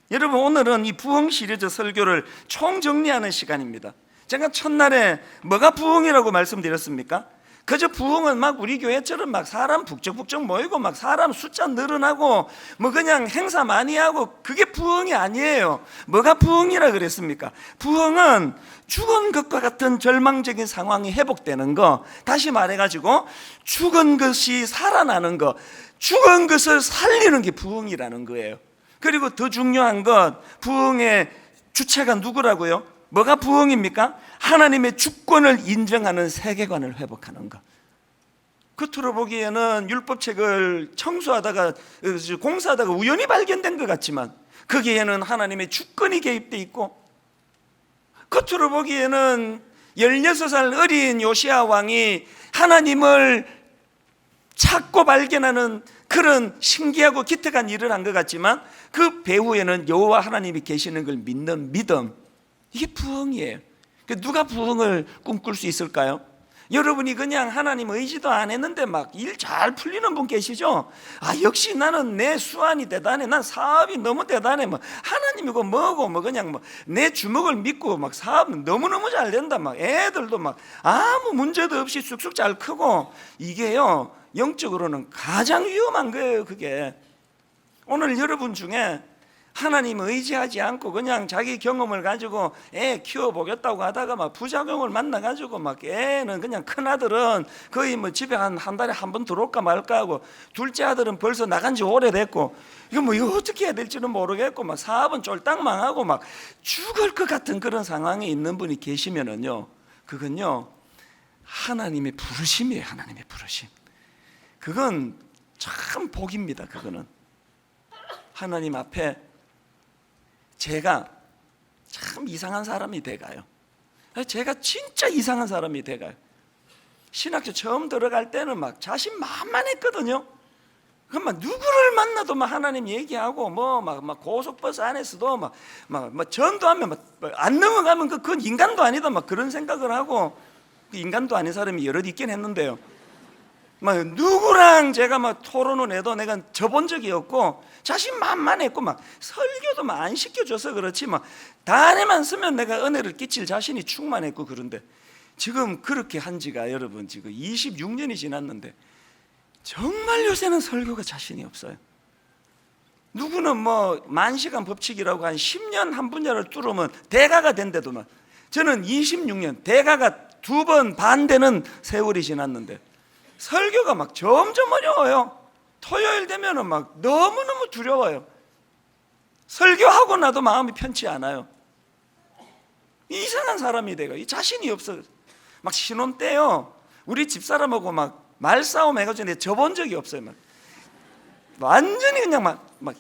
여러분, 오늘은 이 부흥 시리즈 설교를 총정리하는 시간입니다. 제가 첫날에 뭐가 부흥이라고 말씀드렸습니까? 그저 부흥은 막 우리 교회처럼 막 사람 북적북적 모이고 막 사람 숫자 늘어나고 뭐 그냥 행사 많이 하고, 그게 부흥이 아니에요. 뭐가 부흥이라 그랬습니까? 부흥은 죽은 것과 같은 절망적인 상황이 회복되는 거, 다시 말해가지고 죽은 것이 살아나는 거, 죽은 것을 살리는 게 부흥이라는 거예요. 그리고 더 중요한 것, 부흥의 주체가 누구라고요? 뭐가 부흥입니까? 하나님의 주권을 인정하는 세계관을 회복하는 것. 겉으로 보기에는 율법책을 청소하다가, 공사하다가 우연히 발견된 것 같지만 거기에는 하나님의 주권이 개입되어 있고, 겉으로 보기에는 16살 어린 요시야 왕이 하나님을 찾고 발견하는 그런 신기하고 기특한 일을 한 것 같지만 그 배후에는 여호와 하나님이 계시는 걸 믿는 믿음, 이게 부흥이에요. 누가 부흥을 꿈꿀 수 있을까요? 여러분이 그냥 하나님 의지도 안 했는데 막 일 잘 풀리는 분 계시죠? 아, 역시 나는 내 수완이 대단해, 난 사업이 너무 대단해, 뭐 하나님이고 뭐고 뭐 그냥 뭐 내 주먹을 믿고 막 사업은 너무너무 잘 된다, 막 애들도 막 아무 문제도 없이 쑥쑥 잘 크고, 이게요 영적으로는 가장 위험한 거예요. 그게 오늘 여러분 중에 하나님 의지하지 않고 그냥 자기 경험을 가지고 애 키워보겠다고 하다가 막 부작용을 만나가지고 막 애는 그냥 큰아들은 거의 뭐 집에 한 달에 한 번 들어올까 말까 하고, 둘째 아들은 벌써 나간 지 오래됐고, 이거 어떻게 해야 될지는 모르겠고, 막 사업은 쫄딱 망하고 막 죽을 것 같은 그런 상황에 있는 분이 계시면은요, 그건요 하나님의 부르심이에요. 하나님의 부르심. 그건 참 복입니다. 그거는 하나님 앞에 제가 참 이상한 사람이 돼가요. 제가 진짜 이상한 사람이 돼가요. 신학교 처음 들어갈 때는 막 자신만만했거든요. 그럼 막 누구를 만나도 막 하나님 얘기하고 뭐 막 고속버스 안에서도 막 전도하면 막 안 넘어가면 그건 인간도 아니다 막 그런 생각을 하고, 인간도 아닌 사람이 여럿 있긴 했는데요. 막 누구랑 제가 막 토론을 해도 내가 져본 적이 없고 자신만만했고, 막 설교도 막 안 시켜줘서 그렇지 막 단에만 쓰면 내가 은혜를 끼칠 자신이 충만했고, 그런데 지금 그렇게 한 지가 여러분 지금 26년이 지났는데 정말 요새는 설교가 자신이 없어요. 누구는 뭐 10,000시간 법칙이라고 한 10년 한 분야를 뚫으면 대가가 된대도만, 저는 26년 대가가 2번 반 되는 세월이 지났는데 설교가 막 점점 어려워요. 토요일 되면은 막 너무너무 두려워요. 설교하고 나도 마음이 편치 않아요. 이상한 사람이 돼가 자신이 없어. 막 신혼 때요, 우리 집사람하고 막 말싸움 해가지고 내가 져본 적이 없어요. 막 완전히 그냥 막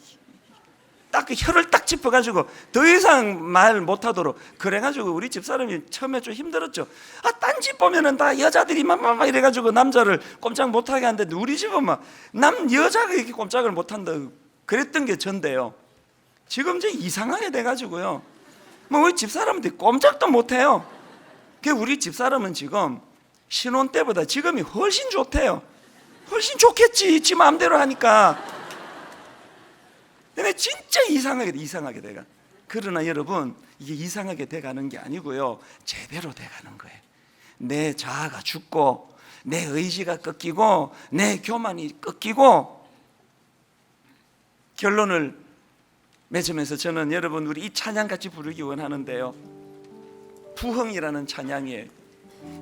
딱 혀를 딱 짚어가지고 더 이상 말 못하도록 그래가지고 우리 집사람이 처음에 좀 힘들었죠. 딴 집 보면은 다 여자들이 막 이래가지고 남자를 꼼짝 못하게 하는데 우리 집은 막 여자가 이렇게 꼼짝을 못한다 그랬던 게 전데요. 지금 이제 이상하게 돼가지고요, 뭐 우리 집사람들이 꼼짝도 못해요. 우리 집사람은 지금 신혼 때보다 지금이 훨씬 좋대요. 훨씬 좋겠지, 지 마음대로 하니까. 근데 진짜 이상하게 돼가. 그러나 여러분, 이게 이상하게 돼가는 게 아니고요, 제대로 돼가는 거예요. 내 자아가 죽고 내 의지가 꺾이고 내 교만이 꺾이고. 결론을 맺으면서 저는 여러분, 우리 이 찬양 같이 부르기 원하는데요, 부흥이라는 찬양이에요.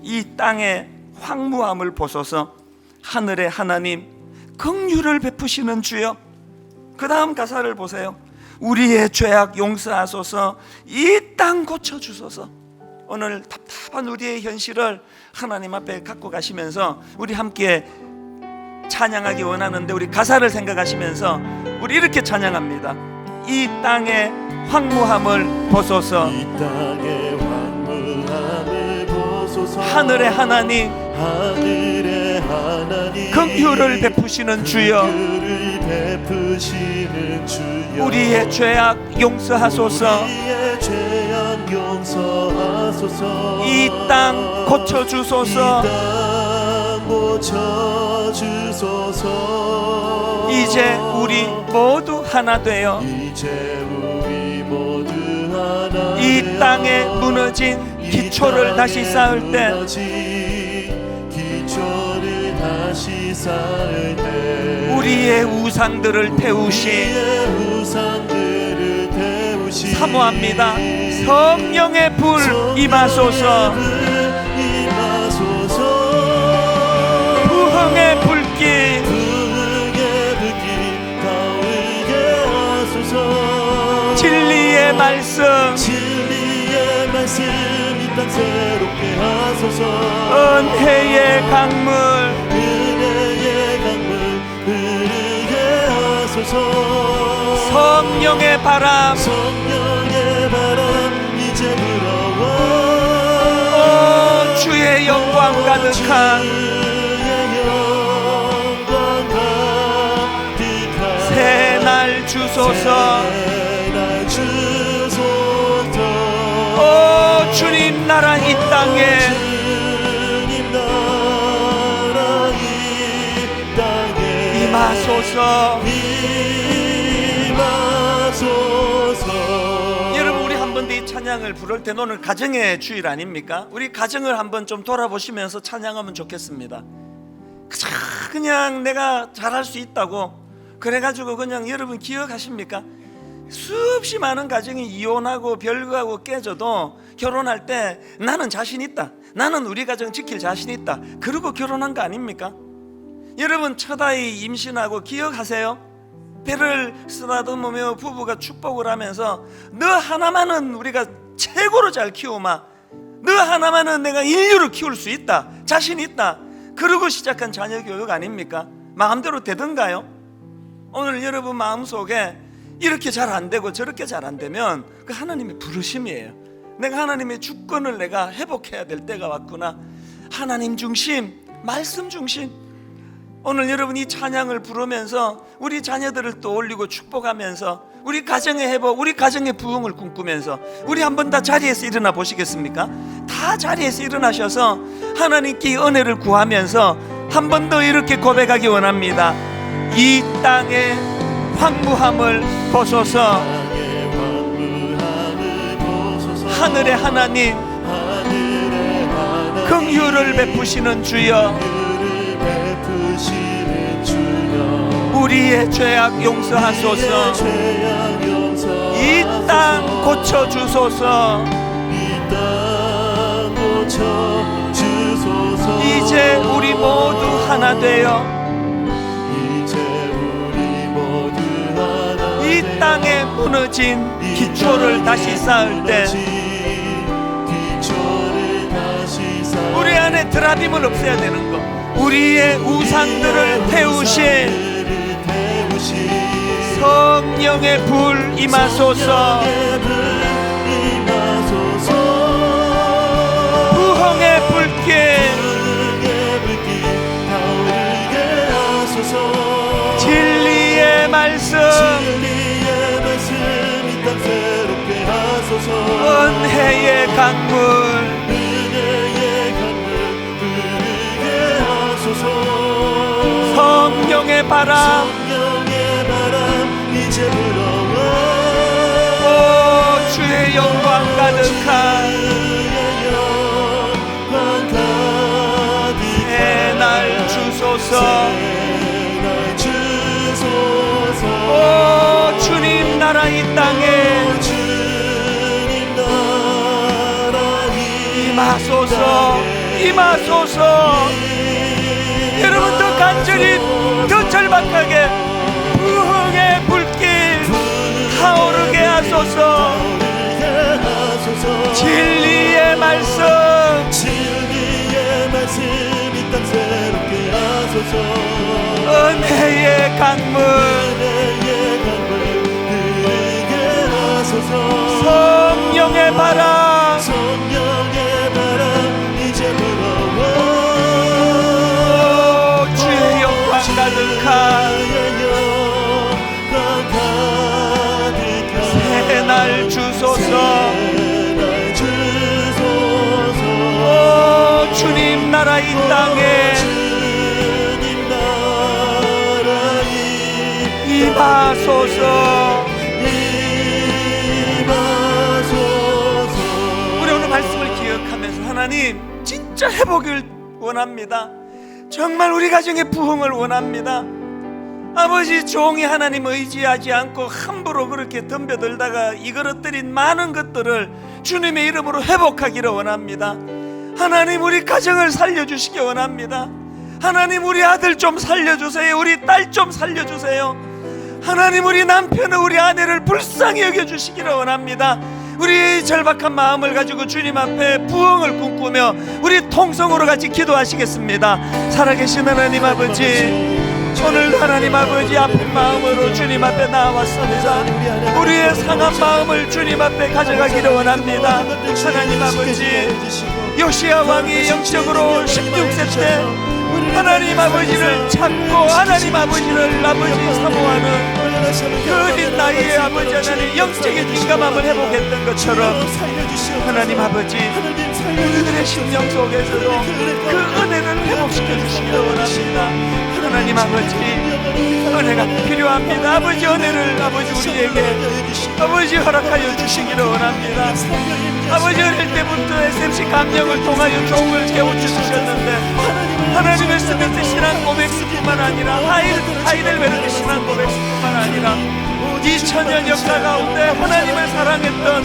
이 땅의 황무함을 보소서. 하늘의 하나님, 긍휼을 베푸시는 주여. 그 다음 가사를 보세요. 우리의 죄악 용서하소서. 이 땅 고쳐주소서. 오늘 답답한 우리의 현실을 하나님 앞에 갖고 가시면서 우리 함께 찬양하기 원하는데, 우리 가사를 생각하시면서 우리 이렇게 찬양합니다. 이 땅의 황무함을 보소서. 이 땅의 황무함을 보소서. 하늘의 하나님, 하늘의 하나님, 긍휼을 베푸시는 주여. 긍휼을 베푸시는 주여. 우리의 죄악 용서하소서. 우리의 죄악 용서하소서. 이 땅 고쳐주소서. 이 땅 고쳐주소서. 이제 우리 모두 하나 되어 이제 우리 모두 하나 이 땅에 무너진 기초를 다시 쌓을 때, 기초를 다시 쌓을 때, 우리의 우상들을 태우신 사모합니다. 성령의 불 임하소서. 부흥의 불길 진리의 말씀 이 땅 새롭게 하소서. 은혜의 강물 흐르게 하소서. 성령의 바람 이제 불어와. 오, 주의 영광 가득한 새날 주소서. 오, 주님 나라 이 땅에 임하소서. 여러분, 우리 한 번 더 이 찬양을 부를 때, 오늘 가정의 주일 아닙니까? 우리 가정을 한번 좀 돌아보시면서 찬양하면 좋겠습니다. 그냥 내가 잘할 수 있다고 그래가지고 그냥, 여러분 기억하십니까? 수없이 많은 가정이 이혼하고 별거하고 깨져도 결혼할 때 나는 자신 있다, 나는 우리 가정 지킬 자신 있다, 그러고 결혼한 거 아닙니까? 여러분, 첫 아이 임신하고 기억하세요? 배를 쓰다듬으며 부부가 축복을 하면서 너 하나만은 우리가 최고로 잘 키우마, 너 하나만은 내가 인류를 키울 수 있다, 자신 있다, 그러고 시작한 자녀 교육 아닙니까? 마음대로 되던가요? 오늘 여러분 마음속에 이렇게 잘 안 되고 저렇게 잘 안 되면 그 하나님의 부르심이에요. 내가 하나님의 주권을 내가 회복해야 될 때가 왔구나. 하나님 중심, 말씀 중심. 오늘 여러분 이 찬양을 부르면서 우리 자녀들을 또 올리고 축복하면서 우리 가정의 회복, 우리 가정의 부흥을 꿈꾸면서 우리 한번 다 자리에서 일어나 보시겠습니까? 다 자리에서 일어나셔서 하나님께 은혜를 구하면서 한 번 더 이렇게 고백하기 원합니다. 이 땅의 황무함을 보소서. 하늘의 하나님, 긍휼을 베푸시는 주여. 우리의 죄악 용서하소서. 이 땅 고쳐주소서. 이제 우리 모두 하나 되어 이 땅에 무너진 기초를 다시 쌓을 때, 우리 안에 드라빔을 없애야 되는 것, 우리의 우상들을 태우신 성령의 불 임하소서. 부흥의 불길 진리의 말씀 은혜의 강물 성령의 바람 이제 불어와 오 주의 영광 가득한 새날 주소서. 오 주님 나라 이 땅에 임하소서 임하소서. 여러분 더 간절히 더 절박하게 부흥의 불길 타오르게 하소서. 진리의 말씀 이 땅 새롭게 하소서. 은혜의 강물 흐르게 하소서. 성령의 바람 이제 불어와 주의 영광 가득한 새날 주소서. 오 주님 나라 이 땅에 임하소서. 우리 오늘 말씀을 기억하면서 하나님 진짜 회복을 원합니다. 정말 우리 가정의 부흥을 원합니다. 아버지 종이 하나님 의지하지 않고 함부로 그렇게 덤벼들다가 이거릇들인 많은 것들을 주님의 이름으로 회복하기를 원합니다. 하나님 우리 가정을 살려주시기 원합니다. 하나님 우리 아들 좀 살려주세요. 우리 딸 좀 살려주세요. 하나님 우리 남편을 우리 아내를 불쌍히 여겨주시기를 원합니다. 우리 절박한 마음을 가지고 주님 앞에 부흥을 꿈꾸며 우리 통성으로 같이 기도하시겠습니다. 살아계신 하나님 아버지, 오늘 하나님 아버지 아픈 마음으로 주님 앞에 나왔습니다. 우리의 상한 마음을 주님 앞에 가져가기를 원합니다. 하나님 아버지, 요시야 왕이 영적으로 16세 때 하나님 아버지를 찾고 하나님 아버지를 아버지 사모하는 그 어린 나이에 아버지 하나님 영적인 민감함을 회복했던 것처럼 하나님 아버지 우리들의 심령 속에서도 그 은혜를 회복시켜 주시기를 원합니다. 하나님 아버지 은혜가 필요합니다. 아버지 은혜를 아버지 우리에게 아버지 허락하여 주시기를 원합니다. 아버지 어릴 때부터 SMC 감령을 통하여 종을 깨우쳐 주셨는데 하나님의 스미트 신앙 고백뿐만 아니라 하이델베르트 신앙 고백뿐만 아니라 2000년 역사 가운데 하나님을 사랑했던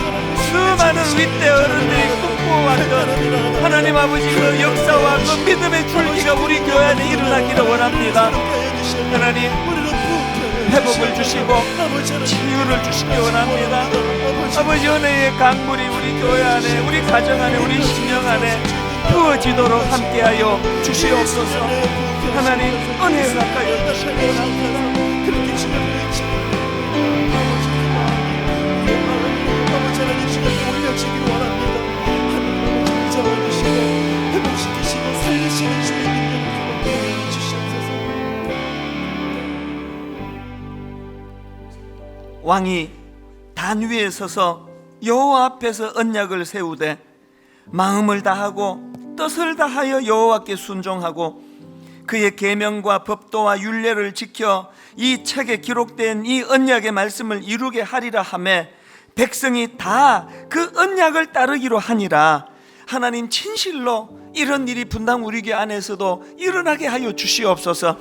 수많은 윗대 어른들이 꿈꾸어왔던 하나님 아버지 그 역사와 그 믿음의 줄기가 우리 교회 안에 일어나기를 원합니다. 하나님 회복을 주시고 치유를 주시기 원합니다. 아버지 은혜의 강물이 우리 교회 안에 우리 가정 안에 우리 심령 안에 부어지도록 함께하여 주시옵소서. 하나님 은혜를 가까이 주시기 원합니다. 왕이 단 위에 서서 여호와 앞에서 언약을 세우되 마음을 다하고 뜻을 다하여 여호와께 순종하고 그의 계명과 법도와 율례를 지켜 이 책에 기록된 이 언약의 말씀을 이루게 하리라 하매 백성이 다 그 언약을 따르기로 하니라. 하나님 진실로 이런 일이 분당 우리 교회 안에서도 일어나게 하여 주시옵소서.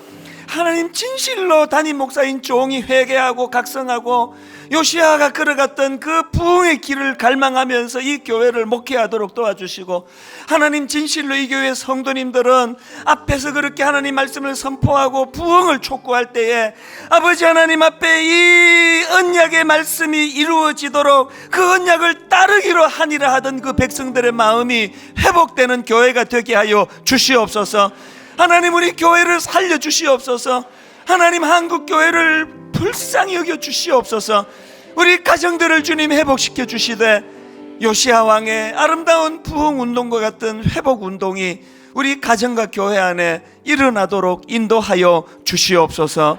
하나님 진실로 담임 목사인 종이 회개하고 각성하고 요시아가 걸어갔던 그 부흥의 길을 갈망하면서 이 교회를 목회하도록 도와주시고 하나님 진실로 이 교회 성도님들은 앞에서 그렇게 하나님 말씀을 선포하고 부흥을 촉구할 때에 아버지 하나님 앞에 이 언약의 말씀이 이루어지도록 그 언약을 따르기로 하니라 하던 그 백성들의 마음이 회복되는 교회가 되게 하여 주시옵소서. 하나님 우리 교회를 살려주시옵소서. 하나님 한국 교회를 불쌍히 여겨 주시옵소서. 우리 가정들을 주님 회복시켜 주시되 요시야 왕의 아름다운 부흥 운동과 같은 회복 운동이 우리 가정과 교회 안에 일어나도록 인도하여 주시옵소서.